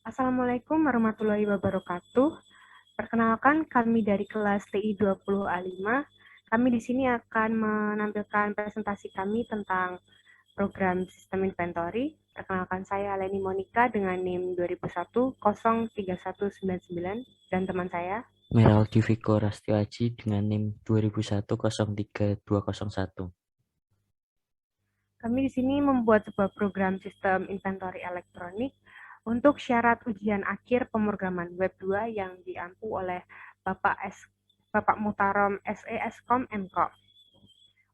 Assalamualaikum warahmatullahi wabarakatuh. Perkenalkan, kami dari kelas TI 20A5. Kami di sini akan menampilkan presentasi kami tentang program sistem inventory. Perkenalkan, saya Leni Monica dengan NIM 2001-03199 dan teman saya. Meraldi Viko Rastio Aji dengan NIM 2001-03201. Kami di sini membuat sebuah program sistem inventory elektronik untuk syarat ujian akhir pemrograman web 2 yang diampu oleh Bapak Mutarom SE Eskom Mkom.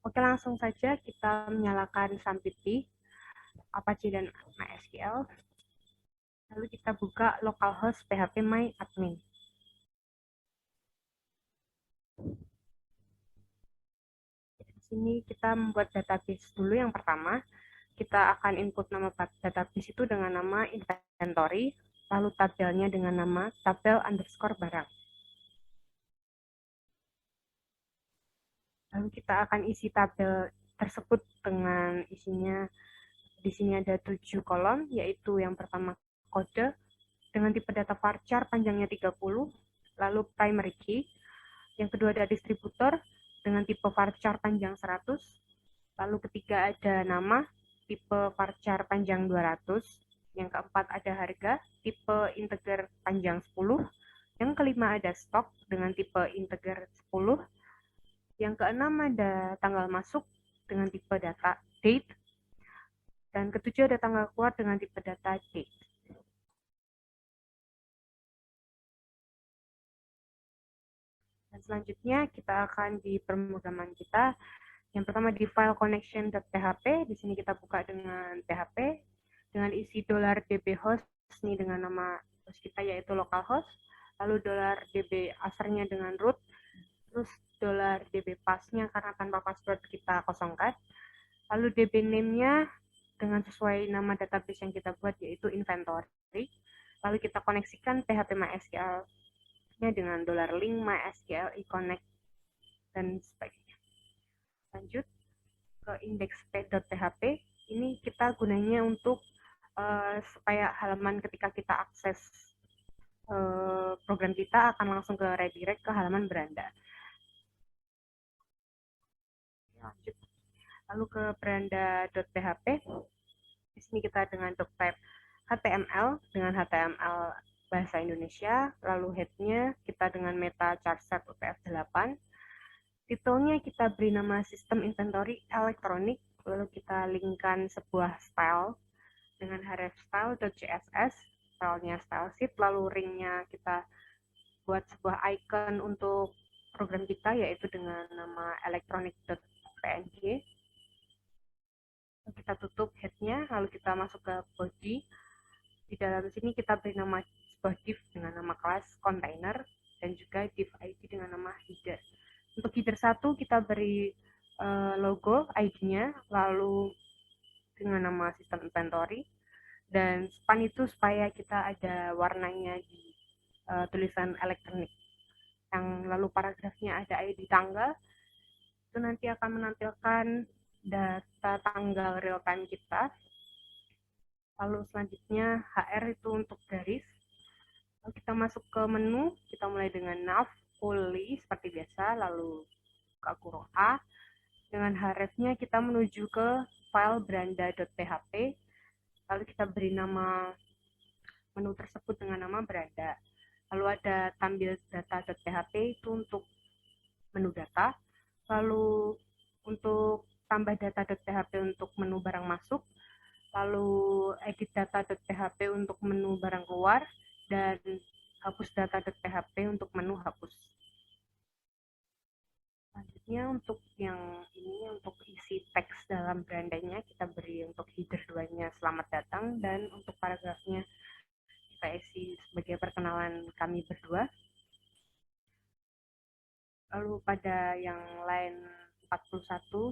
Oke, langsung saja kita menyalakan SAMPITI, Apache dan MySQL. Lalu kita buka localhost PHP My Admin. Di sini kita membuat database dulu yang pertama. Kita akan input nama database itu dengan nama inventory, lalu tabelnya dengan nama tabel underscore barang. Lalu kita akan isi tabel tersebut dengan isinya. Di sini ada 7 kolom, yaitu yang pertama kode dengan tipe data varchar panjangnya 30, lalu primary key. Yang kedua ada distributor dengan tipe varchar panjang 100, lalu ketiga ada nama tipe varchar panjang 200, yang keempat ada harga tipe integer panjang 10, yang kelima ada stok dengan tipe integer 10, yang keenam ada tanggal masuk dengan tipe data date, dan ketujuh ada tanggal keluar dengan tipe data date. Dan selanjutnya kita akan di pemrograman kita. Yang pertama di file connection.php, di sini kita buka dengan PHP dengan isi $db host ini dengan nama host kita yaitu localhost, lalu $db asernya dengan root, terus $db passnya karena tanpa password kita kosongkan, lalu db name-nya dengan sesuai nama database yang kita buat yaitu inventory, lalu kita koneksikan PHP MySQL-nya dengan $link MySQL iconnect dan sebagainya. Lanjut ke index.php, ini kita gunanya untuk supaya halaman ketika kita akses program kita akan langsung ke redirect ke halaman beranda. Lanjut. Lalu ke beranda.php, di sini kita dengan type HTML dengan HTML bahasa Indonesia, lalu head-nya kita dengan meta charset UTF-8, titelnya kita beri nama sistem inventory elektronik, lalu kita linkkan sebuah style dengan hrefstyle.css, stylenya style sheet, lalu ringnya kita buat sebuah icon untuk program kita yaitu dengan nama electronic.png. Kita tutup headnya, lalu kita masuk ke body. Di dalam sini kita beri nama sebuah div dengan nama class container dan juga div id dengan nama header. Untuk header 1 kita beri logo id-nya, lalu dengan nama sistem inventory, dan span itu supaya kita ada warnanya di tulisan elektronik. Yang lalu paragrafnya ada ID tanggal, itu nanti akan menampilkan data tanggal real time kita. Lalu selanjutnya HR itu untuk garis. Lalu kita masuk ke menu, kita mulai dengan nav, fully seperti biasa, lalu buka kurung A. Dengan href-nya kita menuju ke file beranda.php, lalu kita beri nama menu tersebut dengan nama beranda. Lalu ada tampil data.php itu untuk menu data, lalu untuk tambah data.php untuk menu barang masuk, lalu edit data.php untuk menu barang keluar, dan hapus data.php untuk menu hapus. Selanjutnya untuk yang ini, untuk isi teks dalam berandanya kita beri untuk header 2-nya selamat datang, dan untuk paragrafnya kita isi sebagai perkenalan kami berdua. Lalu pada yang line 41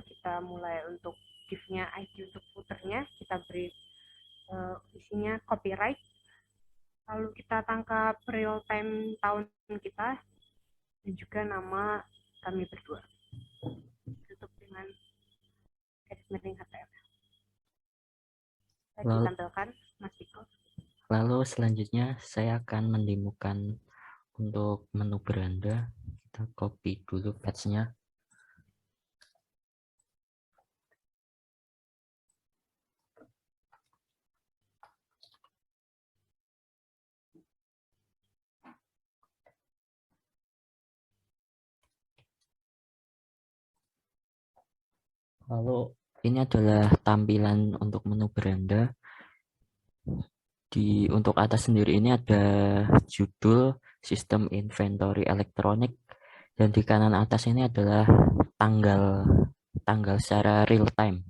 kita mulai untuk div-nya ID untuk footer-nya kita beri isinya copyright, lalu kita tangkap real time tahun kita dan juga nama kami berdua. Tutup dengan garis miring HTML. Tadi Lalu, ditampilkan Mas Viko. Lalu selanjutnya saya akan mendemokan untuk menu beranda. Kita copy dulu patch-nya. Lalu ini adalah tampilan untuk menu beranda. Untuk atas sendiri ini ada judul sistem inventory elektronik, dan di kanan atas ini adalah tanggal tanggal secara real time.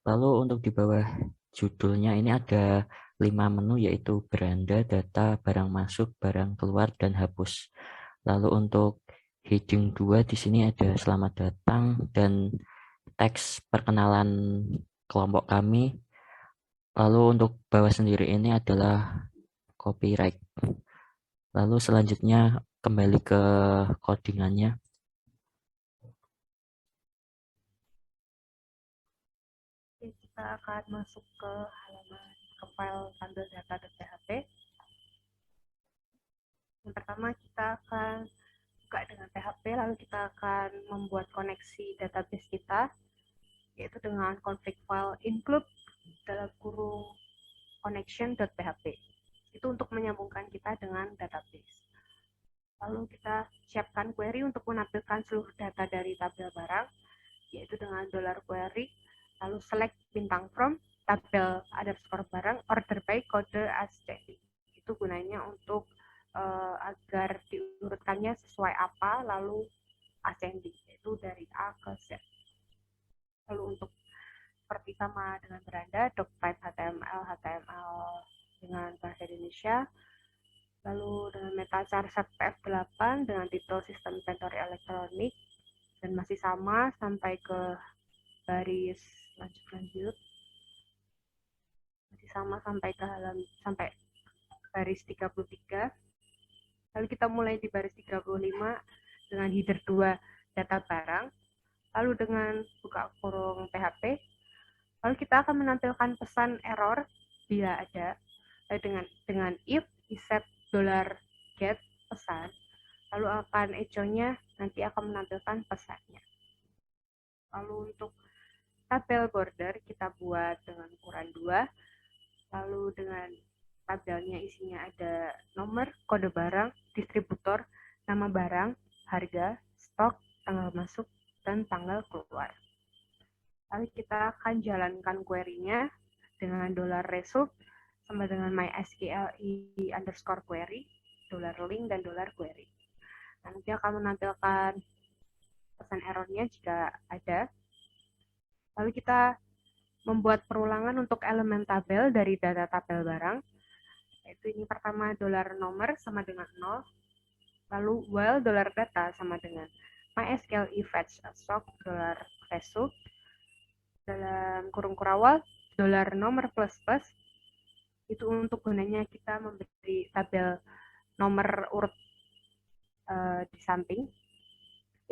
Lalu untuk di bawah judulnya ini ada 5 menu, yaitu beranda, data, barang masuk, barang keluar, dan hapus. Lalu untuk heading 2 di sini ada selamat datang dan teks perkenalan kelompok kami. Lalu untuk bawah sendiri ini adalah copyright. Lalu selanjutnya kembali ke codingannya. Oke, kita akan masuk ke halaman ke file tampil data.php. Yang pertama kita akan buka dengan PHP, lalu kita akan membuat koneksi database kita, yaitu dengan config file include dalam kurung connection.php. Itu untuk menyambungkan kita dengan database. Lalu kita siapkan query untuk menampilkan seluruh data dari tabel barang, yaitu dengan $query, lalu select bintang from, tabel underscore barang, order by, kode ascending. Itu gunanya untuk agar diurutkannya sesuai apa, lalu ascending, yaitu dari A ke Z. Lalu untuk seperti sama dengan beranda, doctype HTML dengan bahasa Indonesia, lalu dengan metachar set pf8 dengan titel sistem inventory elektronik, dan masih sama sampai ke baris lanjut, masih sama sampai ke sampai baris 33. Lalu kita mulai di baris 35 dengan header 2 data barang, lalu dengan buka kurung PHP, lalu kita akan menampilkan pesan error bila ada, dengan if iset $get pesan, lalu akan echonya nanti akan menampilkan pesannya. Lalu untuk tabel border kita buat dengan ukuran 2, lalu dengan tabelnya isinya ada nomor, kode barang, distributor, nama barang, harga, stok, tanggal masuk, dan tanggal keluar. Lalu kita akan jalankan query-nya dengan $result sama dengan mysqli_query, $link, dan $query. Nanti akan menampilkan pesan errornya jika ada. Lalu kita membuat perulangan untuk elemen tabel dari data tabel barang, yaitu ini pertama $nomor sama dengan 0, lalu while $data sama dengan mysqli fetch stock $result, dalam kurung kurawal $nomor plus plus, itu untuk gunanya kita memberi tabel nomor urut di samping,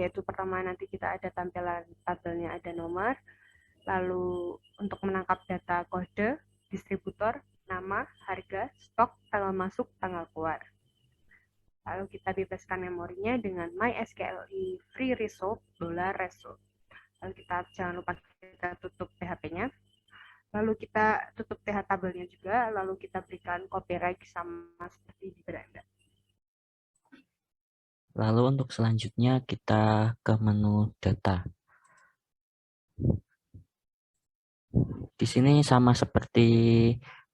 yaitu pertama nanti kita ada tampilan tabelnya ada nomor, lalu untuk menangkap data kode, distributor, nama, harga, stok, tanggal masuk, tanggal keluar. Lalu kita bebaskan memorinya dengan mysqli free result $result. Lalu kita jangan lupa kita tutup PHP-nya. Lalu kita tutup TH tabelnya juga, lalu kita berikan copyright sama seperti di beranda. Lalu untuk selanjutnya kita ke menu data. Di sini sama seperti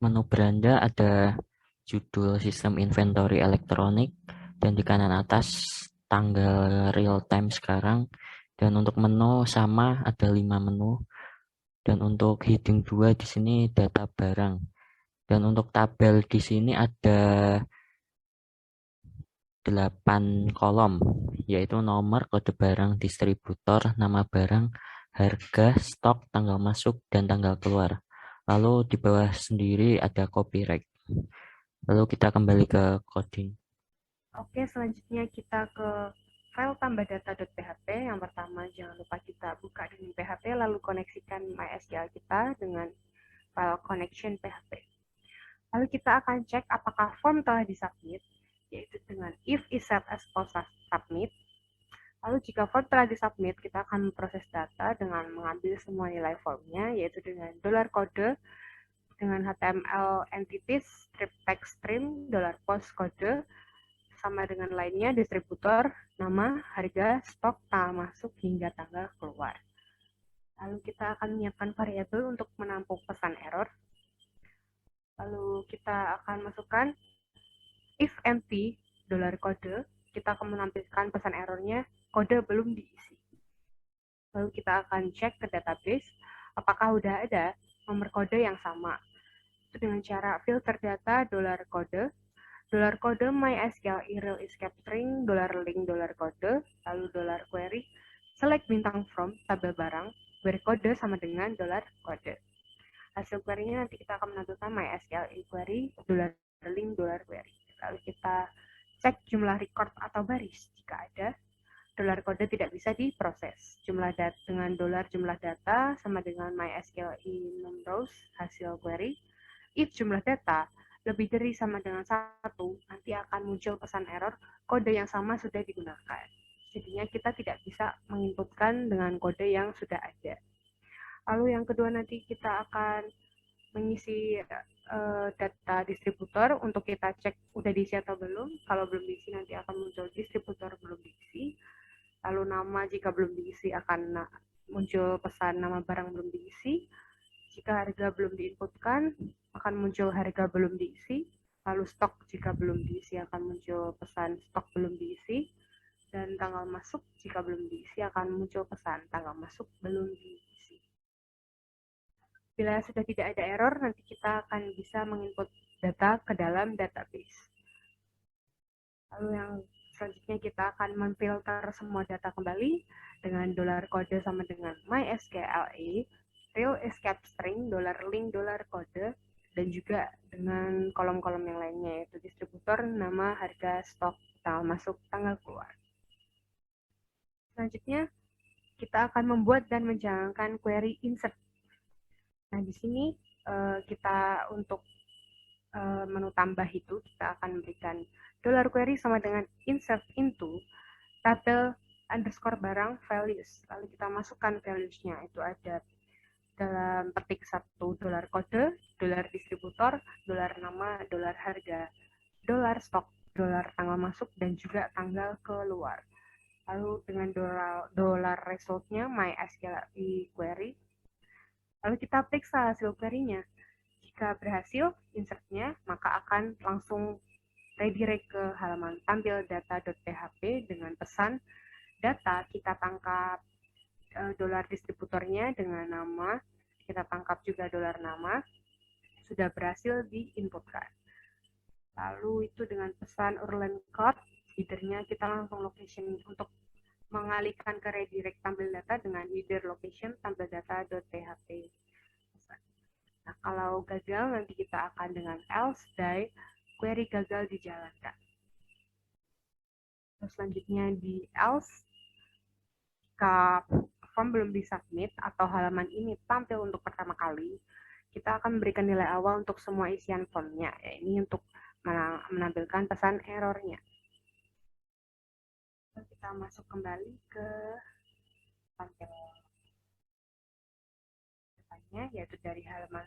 menu beranda, ada judul sistem inventory elektronik, dan di kanan atas tanggal real time sekarang. Dan untuk menu sama ada 5 menu. Dan untuk heading 2 di sini data barang. Dan untuk tabel di sini ada 8 kolom, yaitu nomor, kode barang, distributor, nama barang, harga, stok, tanggal masuk, dan tanggal keluar. Lalu di bawah sendiri ada copyright. Lalu kita kembali ke coding. Oke, selanjutnya kita ke file tambah data.php. Yang pertama, jangan lupa kita buka dengan PHP, lalu koneksikan MySQL kita dengan file connection PHP. Lalu kita akan cek apakah form telah disubmit, yaitu dengan if is set as post submit. Lalu jika form telah disubmit, kita akan memproses data dengan mengambil semua nilai formnya, yaitu dengan $kode, dengan HTML entities, strip text string, $post kode, sama dengan lainnya, distributor, nama, harga, stok, tanggal masuk, hingga tanggal keluar. Lalu kita akan menyiapkan variabel untuk menampung pesan error. Lalu kita akan masukkan if empty, $kode, kita akan menampilkan pesan errornya, kode belum diisi. Lalu kita akan cek ke database, apakah udah ada nomor kode yang sama. Itu dengan cara filter data $kode, $kode MySQL real escape string, $link, $kode, lalu $query, select bintang from, tabel barang, query kode sama dengan $kode. Hasil query-nya nanti kita akan menampilkan MySQL query, $link, $query. Lalu kita cek jumlah record atau baris. Jika ada, $kode tidak bisa diproses. Jumlah data dengan $jumlah data sama dengan MySQL numbers hasil query. If jumlah data lebih dari sama dengan 1, nanti akan muncul pesan error, kode yang sama sudah digunakan. Jadinya kita tidak bisa menginputkan dengan kode yang sudah ada. Lalu yang kedua nanti kita akan mengisi data distributor untuk kita cek udah diisi atau belum. Kalau belum diisi nanti akan muncul distributor belum diisi. Lalu nama jika belum diisi akan muncul pesan nama barang belum diisi. Jika harga belum diinputkan akan muncul harga belum diisi. Lalu stok jika belum diisi akan muncul pesan stok belum diisi. Dan tanggal masuk jika belum diisi akan muncul pesan tanggal masuk belum diisi. Bila sudah tidak ada error, nanti kita akan bisa menginput data ke dalam database. Lalu yang selanjutnya kita akan memfilter semua data kembali dengan $kode sama dengan MySQL real escape string, $link, $kode, dan juga dengan kolom-kolom yang lainnya, yaitu distributor, nama, harga, stok, tanggal masuk, tanggal keluar. Selanjutnya, kita akan membuat dan menjalankan query insert. Nah, di sini kita untuk menu tambah itu, kita akan berikan $query sama dengan insert into tabel underscore barang values. Lalu kita masukkan values-nya, itu ada dalam petik 1 $kode, $distributor, $nama, $harga, $stok, $tanggal masuk, dan juga tanggal keluar. Lalu dengan $result-nya MySQL query. Lalu kita periksa hasil query-nya. Jika berhasil insert-nya, maka akan langsung redirect ke halaman tampil data.php dengan pesan data kita tangkap $distributornya dengan nama, kita tangkap juga $nama, sudah berhasil diinputkan. Lalu itu dengan pesan url code, header-nya kita langsung location untuk mengalihkan ke redirect tampil data dengan header location tampil data.php. Nah, kalau gagal nanti kita akan dengan else die query gagal dijalankan. Terus selanjutnya di else, jika form belum disubmit atau halaman ini tampil untuk pertama kali, kita akan memberikan nilai awal untuk semua isian formnya. Ya, ini untuk menampilkan pesan errornya. Kita masuk kembali ke tampil depannya, yaitu dari halaman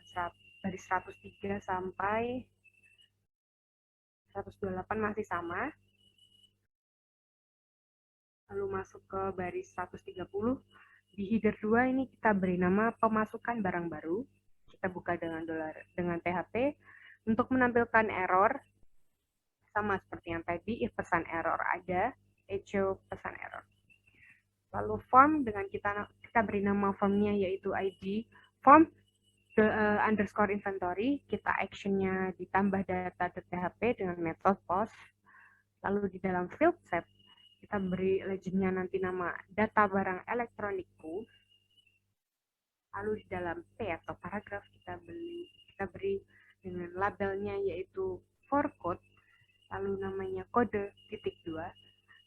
dari 103 sampai 128 masih sama. Lalu masuk ke baris 130. Di header 2 ini kita beri nama pemasukan barang baru. Kita buka dengan PHP. Untuk menampilkan error, sama seperti yang tadi, if pesan error ada, echo pesan error. Lalu form dengan kita beri nama formnya yaitu ID form underscore inventory, kita actionnya ditambah data.php dengan metode post. Lalu di dalam field set kita beri legendnya nanti nama data barang elektronikku. Lalu di dalam P atau paragraf kita beri dengan labelnya yaitu for code, lalu namanya kode .2,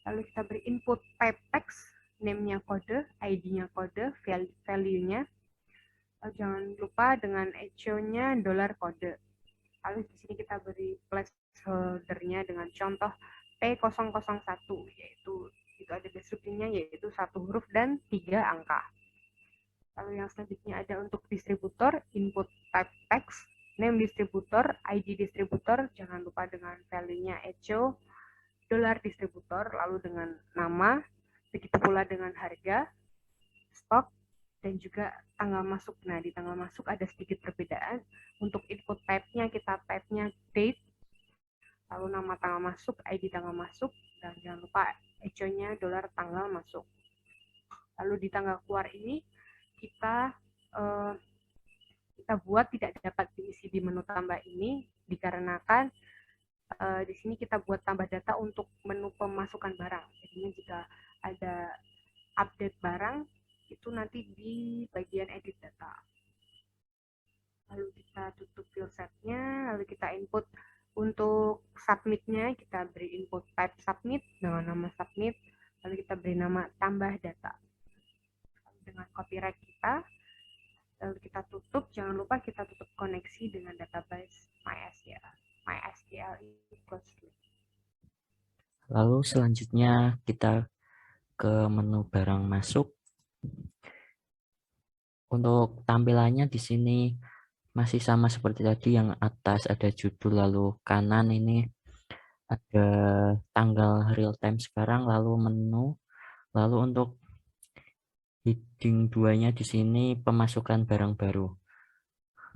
lalu kita beri input type text, name-nya kode, ID-nya kode, value-nya. Jangan lupa dengan echo-nya $kode. Lalu di sini kita beri placeholder-nya dengan contoh P001, yaitu itu ada deskripsinya, yaitu 1 huruf dan 3 angka. Lalu yang selanjutnya ada untuk distributor, input type text, name distributor, ID distributor, jangan lupa dengan value-nya echo, dolar distributor, lalu dengan nama, begitu pula dengan harga, stok, dan juga tanggal masuk. Nah, di tanggal masuk ada sedikit perbedaan. Untuk input type-nya, kita type-nya date, lalu nama tanggal masuk, ID tanggal masuk, dan jangan lupa echo-nya dolar tanggal masuk. Lalu di tanggal keluar ini, kita buat tidak dapat diisi di menu tambah ini, dikarenakan di sini kita buat tambah data untuk menu pemasukan barang. Jadinya jika ada update barang, itu nanti di bagian edit data. Lalu kita tutup field set-nya, lalu kita input untuk submit-nya, kita beri input type submit dengan nama submit, lalu kita beri nama tambah data. Dengan copyright kita, lalu kita tutup, jangan lupa kita tutup koneksi dengan database MySQL. MySQL equals. Lalu selanjutnya kita ke menu barang masuk. Untuk tampilannya di sini masih sama seperti tadi, yang atas ada judul, lalu kanan ini ada tanggal real time sekarang, lalu menu, lalu untuk heading 2-nya di sini pemasukan barang baru.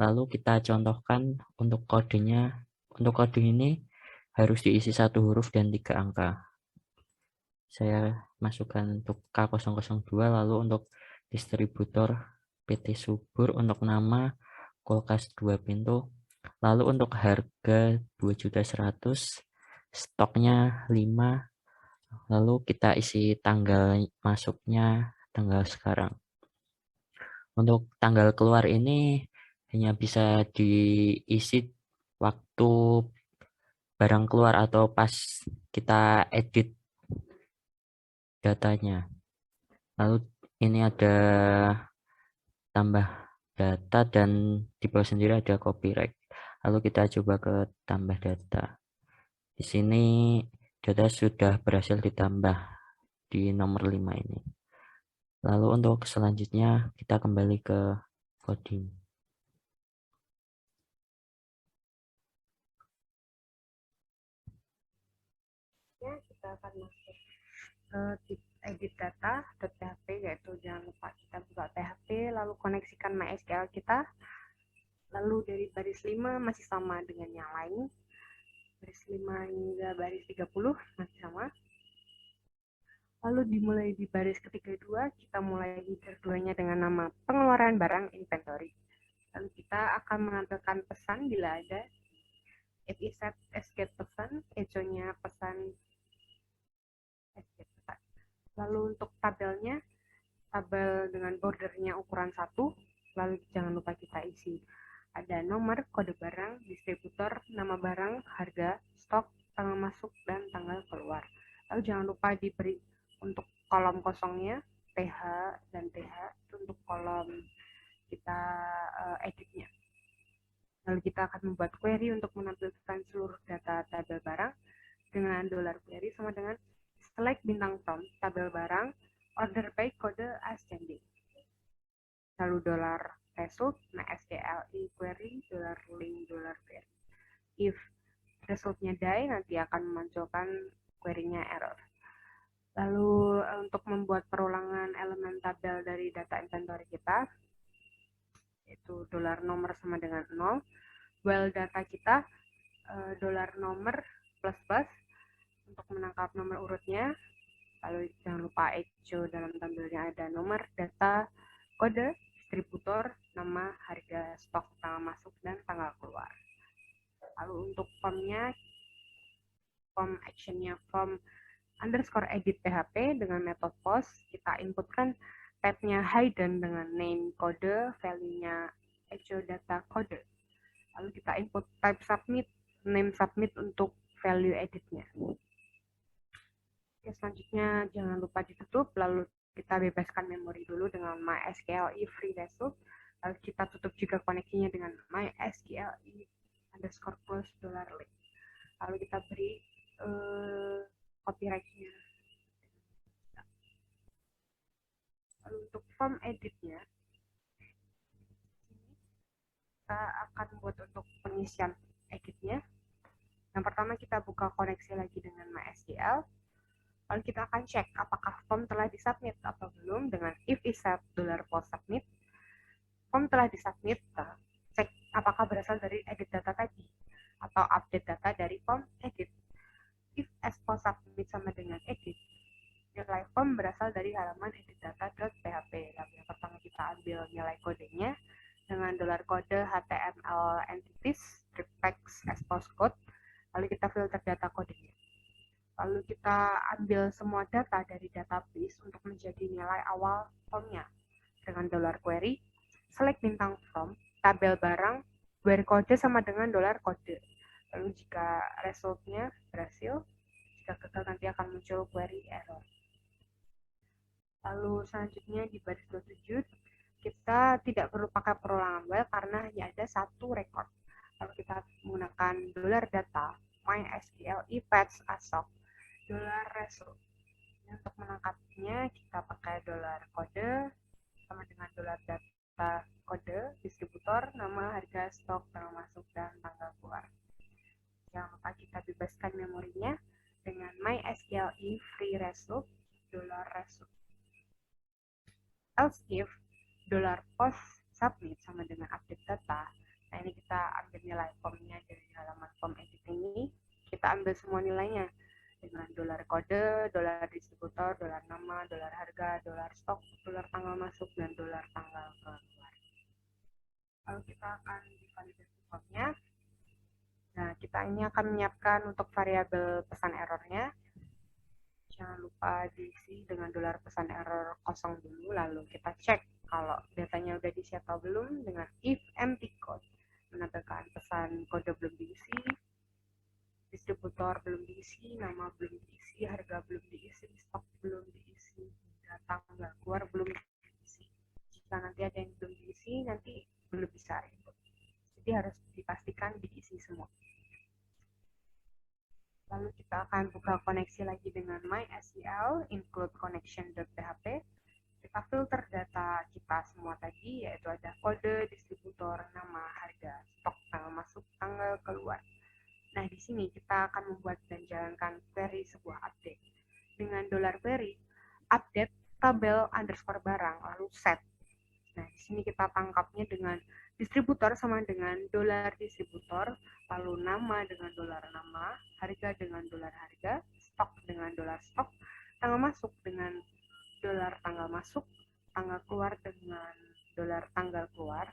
Lalu kita contohkan untuk kodenya. Untuk kode ini harus diisi 1 huruf dan 3 angka. Saya masukkan untuk K002, lalu untuk distributor PT Subur, untuk nama kulkas 2 pintu, lalu untuk harga 2.100.000, stoknya 5, lalu kita isi tanggal masuknya, tanggal sekarang. Untuk tanggal keluar ini hanya bisa diisi waktu barang keluar atau pas kita edit datanya. Lalu ini ada tambah data dan di bawah sendiri ada copyright. Lalu kita coba ke tambah data. Di sini data sudah berhasil ditambah di nomor 5 ini. Lalu untuk selanjutnya kita kembali ke coding. Ya, kita akan masuk ke edit data.php, yaitu jangan lupa kita buka PHP, lalu koneksikan MySQL kita. Lalu dari baris 5 masih sama dengan yang lain. Baris 5 hingga baris 30 masih sama. Lalu dimulai di baris ketiga 2, kita mulai header 2-nya dengan nama pengeluaran barang inventory. Lalu kita akan menampilkan pesan bila ada. If is set get pesan, echo-nya pesan, get pesan. Lalu untuk tabelnya, tabel dengan bordernya ukuran 1, lalu jangan lupa kita isi. Ada nomor, kode barang, distributor, nama barang, harga, stok, tanggal masuk, dan tanggal keluar. Lalu jangan lupa diberi untuk kolom kosongnya, TH dan TH, itu untuk kolom kita editnya. Lalu kita akan membuat query untuk menampilkan seluruh data tabel barang dengan $ query sama dengan select bintang from tabel barang, order by kode ascending. Lalu $result, MySQL query, $link, $query. If resultnya die, nanti akan memunculkan query-nya error. Lalu untuk membuat perulangan elemen tabel dari data inventory kita, yaitu $nomor sama dengan 0, while data kita $nomor plus plus untuk menangkap nomor urutnya. Lalu jangan lupa echo dalam tabelnya ada nomor, data, kode, distributor, nama, harga, stok, tanggal masuk, dan tanggal keluar. Lalu untuk formnya, form actionnya form underscore edit PHP dengan metode post, kita inputkan tabnya hidden dengan name kode, value-nya echo data kode. Lalu kita input type submit, name submit untuk value editnya. Oke, selanjutnya jangan lupa ditutup, lalu kita bebaskan memori dulu dengan MySQL free result. Lalu kita tutup juga koneksinya dengan MySQL underscore close $link. Lalu kita beri copyright-nya. Lalu untuk form edit-nya, kita akan buat untuk pengisian edit-nya. Yang pertama kita buka koneksi lagi dengan MySQL. Lalu kita akan cek apakah form telah disubmit atau belum dengan if is set $post submit. Form telah disubmit, cek apakah berasal dari edit data tadi atau update data dari form edit. If as post submit sama dengan edit, nilai form berasal dari halaman edit data.php. Lalu yang pertama kita ambil nilai kodenya dengan $kode HTML entities regex as post code. Lalu kita filter data kodenya. Lalu kita ambil semua data dari database untuk menjadi nilai awal formnya dengan $query, select bintang from, tabel barang, where kode sama dengan $kode. Lalu jika resultnya berhasil, jika gagal nanti akan muncul query error. Lalu selanjutnya di baris 27, kita tidak perlu pakai perulangan while karena hanya ada satu record. Lalu kita menggunakan $data, MySQL fetch assoc, $result. Untuk menangkapnya kita pakai $kode sama dengan $data kode, distributor, nama, harga, stok, tanggal masuk, dan tanggal keluar. Jangan lupa kita bebaskan memorinya dengan MySQL free result, $result. Else if $post submit sama dengan update data. Nah ini kita ambil nilai formnya dari halaman form edit ini. Kita ambil semua nilainya dengan $kode, $distributor, $nama, $harga, $stok, $tanggal masuk, dan $tanggal keluar. Lalu kita akan divalidasi formnya. Nah, kita ini akan menyiapkan untuk variabel pesan errornya. Jangan lupa diisi dengan $pesan error kosong dulu, lalu kita cek kalau datanya udah diisi atau belum dengan if empty code. Menampilkan pesan kode belum diisi, distributor belum diisi, nama belum diisi, harga belum diisi, stok belum diisi, dan tanggal keluar belum diisi. Jika nanti ada yang belum diisi, nanti belum bisa input. Jadi harus dipastikan diisi semua. Lalu kita akan buka koneksi lagi dengan MySQL include connection.php. Kita filter data kita semua tadi, yaitu ada kode, distributor, nama, harga, stok, tanggal masuk, tanggal keluar. Nah, di sini kita akan membuat dan jalankan query sebuah update. Dengan $query, update tabel underscore barang, lalu set. Nah, di sini kita tangkapnya dengan distributor sama dengan $distributor, lalu nama dengan $nama, harga dengan $harga, stok dengan $stok, tanggal masuk dengan $tanggal masuk, tanggal keluar dengan $tanggal keluar,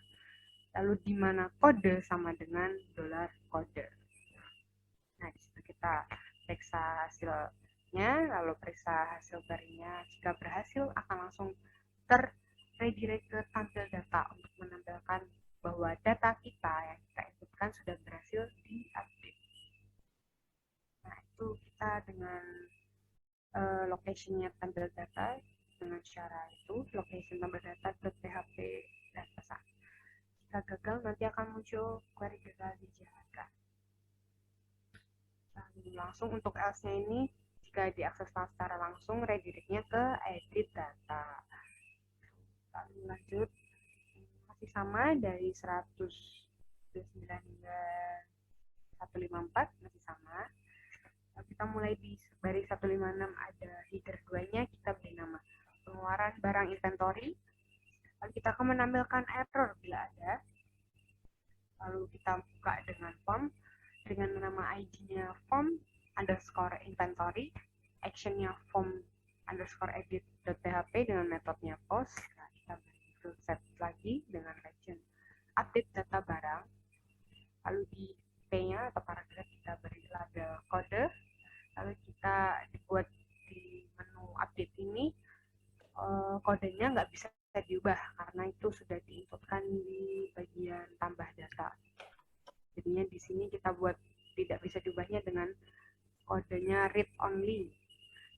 lalu di mana kode sama dengan $kode. Nah, di situ kita periksa hasilnya, lalu periksa hasil query-nya. Jika berhasil, akan langsung redirect ke tampil data untuk menampilkan bahwa data kita yang kita inputkan sudah berhasil diupdate. Nah, itu kita dengan location-nya tampil data dengan cara itu, location tampil data.php dan pesan. Jika gagal, nanti akan muncul query gagal dijalankan. Langsung untuk else-nya ini, jika diakses secara langsung, redirect-nya ke edit data. Lalu lanjut, masih sama dari 129 hingga 154 masih sama. Lalu kita mulai di baris 156 ada header 2-nya, kita beri nama pengeluaran barang inventory. Lalu kita akan menampilkan error bila ada. Lalu kita buka dengan form dengan nama ID-nya form underscore inventory, action-nya form underscore edit.php dengan metodenya post. Nah, kita beri set lagi dengan action update data barang. Lalu di P-nya atau paragraf kita beri label kode. Lalu kita dibuat di menu update ini kodenya nggak bisa diubah karena itu sudah diinputkan di bagian tambah data. Jadinya di sini kita buat tidak bisa diubahnya dengan kodenya read only,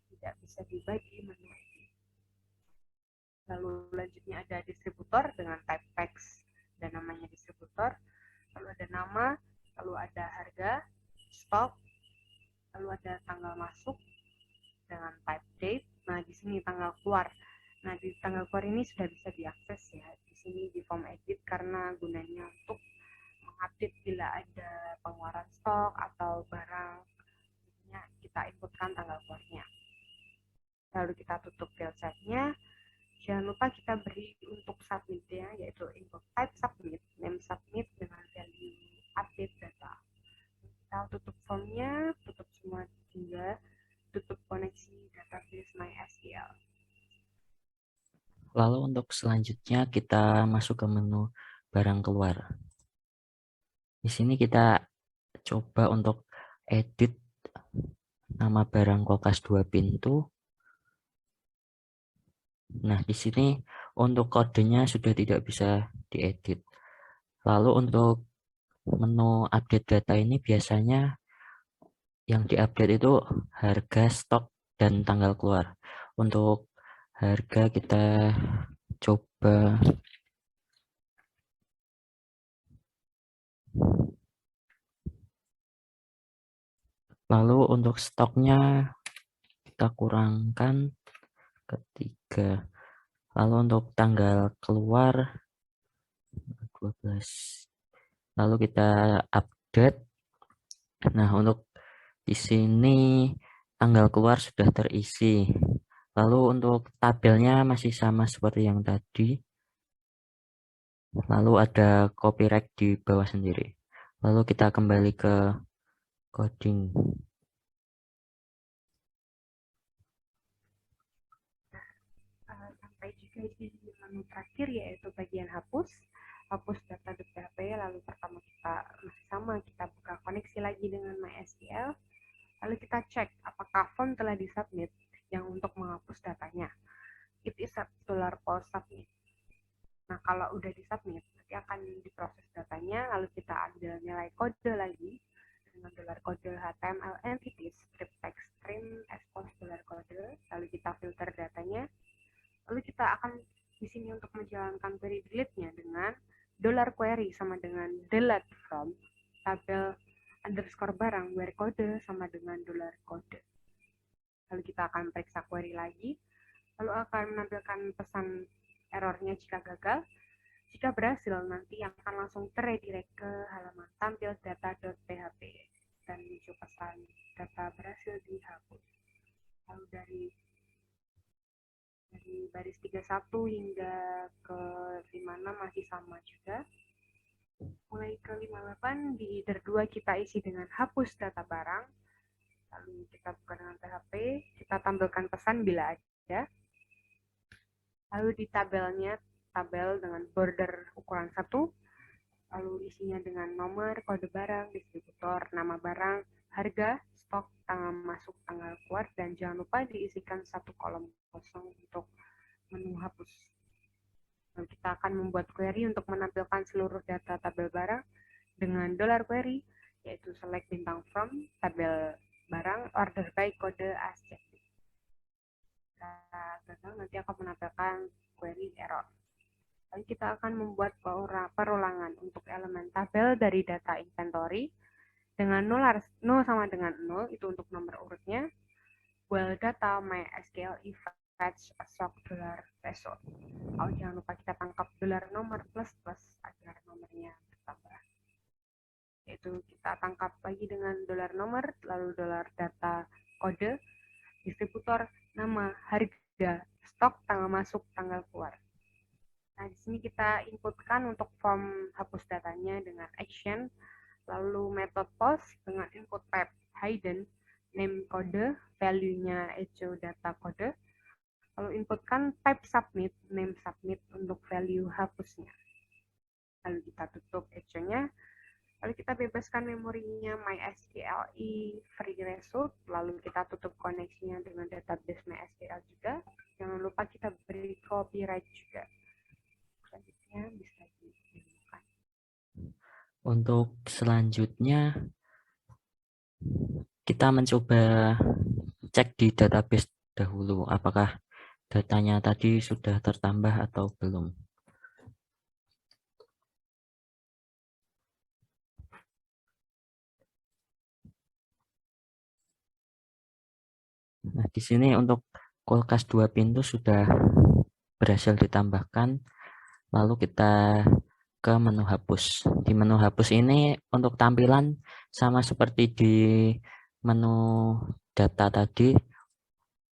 tidak bisa diubah di menu ini. Lalu lanjutnya ada distributor dengan type text dan namanya distributor, lalu ada nama, lalu ini sudah bisa diakses ya di sini di form edit, karena gunanya untuk mengupdate bila ada pengeluaran stok atau barang, kita inputkan tanggal keluarnya. Lalu kita tutup field set-nya. Jangan lupa kita beri untuk submit-nya, yaitu input type submit, name submit dengan value update data. Kita tutup formnya, tutup semua hingga tutup koneksi database MySQL. Lalu untuk selanjutnya kita masuk ke menu barang keluar. Di sini kita coba untuk edit nama barang kulkas 2 pintu. Nah, di sini untuk kodenya sudah tidak bisa diedit. Lalu untuk menu update data ini biasanya yang diupdate itu harga, stok, dan tanggal keluar. Untuk harga kita coba lalu untuk stoknya kita kurangkan ke 3. Lalu untuk tanggal keluar 12. Lalu kita update. Nah, untuk di sini tanggal keluar sudah terisi. Lalu untuk tabelnya masih sama seperti yang tadi. Lalu ada copyright di bawah sendiri. Lalu kita kembali ke coding. Sampai juga di menu terakhir, yaitu bagian hapus data.php. Lalu pertama kita masih sama, kita buka koneksi lagi dengan MySQL. Lalu kita cek apakah form telah disubmit yang untuk menghapus datanya. It is a $post submit. Nah, kalau udah disubmit, nanti akan diproses datanya. Lalu kita ambil nilai kode lagi dengan $kode HTML entities script text string expose $kode. Lalu kita filter datanya. Lalu kita akan di sini untuk menjalankan query delete-nya dengan $query sama dengan delete from tabel underscore barang where kode sama dengan $kode. Lalu kita akan periksa query lagi. Lalu akan menampilkan pesan errornya jika gagal. Jika berhasil, nanti akan langsung terredirect ke halaman tampil data.php dan muncul pesan data berhasil dihapus. Lalu dari baris 31 hingga ke 56 masih sama juga. Mulai ke 58 di header 2 kita isi dengan hapus data barang. Lalu kita buka dengan PHP, kita tampilkan pesan bila ada. Lalu di tabelnya, tabel dengan border ukuran 1, lalu isinya dengan nomor, kode barang, distributor, nama barang, harga, stok, tanggal masuk, tanggal keluar, dan jangan lupa diisikan satu kolom kosong untuk menu hapus. Lalu kita akan membuat query untuk menampilkan seluruh data tabel barang dengan $query, yaitu select bintang from, tabel barang, order by, kode as checked. Gagal, nanti akan menampilkan query error. Lalu kita akan membuat perulangan untuk elemen tabel dari data inventory dengan 0 sama dengan 0, itu untuk nomor urutnya, while data MySQL fetch stock $result. Jangan lupa kita tangkap $nomor plus agar nomornya bertambah. Yaitu kita tangkap lagi dengan $nomor, lalu $data kode, distributor, nama, harga, stok, tanggal masuk, tanggal keluar. Nah, di sini kita inputkan untuk form hapus datanya dengan action, lalu method post dengan input type hidden, name kode, value-nya echo data kode, lalu inputkan type submit, name submit untuk value hapusnya. Lalu kita tutup echo-nya. Lalu kita bebaskan memorinya MySQL free result, lalu kita tutup koneksinya dengan database MySQL juga. Jangan lupa kita beri copyright juga. Selanjutnya bisa ditemukan. Untuk selanjutnya kita mencoba cek di database dahulu apakah datanya tadi sudah tertambah atau belum. Nah, di sini untuk kulkas 2 pintu sudah berhasil ditambahkan, lalu kita ke menu hapus. Di menu hapus ini untuk tampilan sama seperti di menu data tadi,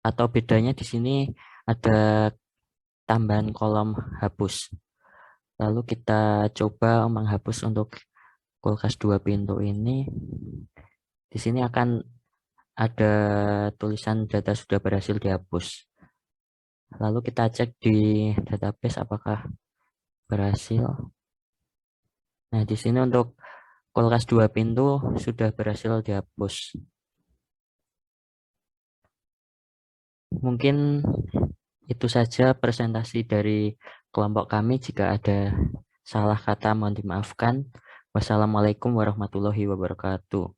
atau bedanya di sini ada tambahan kolom hapus. Lalu kita coba menghapus untuk kulkas 2 pintu ini. Di sini akan ada tulisan data sudah berhasil dihapus. Lalu kita cek di database apakah berhasil. Nah, di sini untuk kulkas 2 pintu sudah berhasil dihapus. Mungkin itu saja presentasi dari kelompok kami. Jika ada salah kata mohon dimaafkan. Wassalamualaikum warahmatullahi wabarakatuh.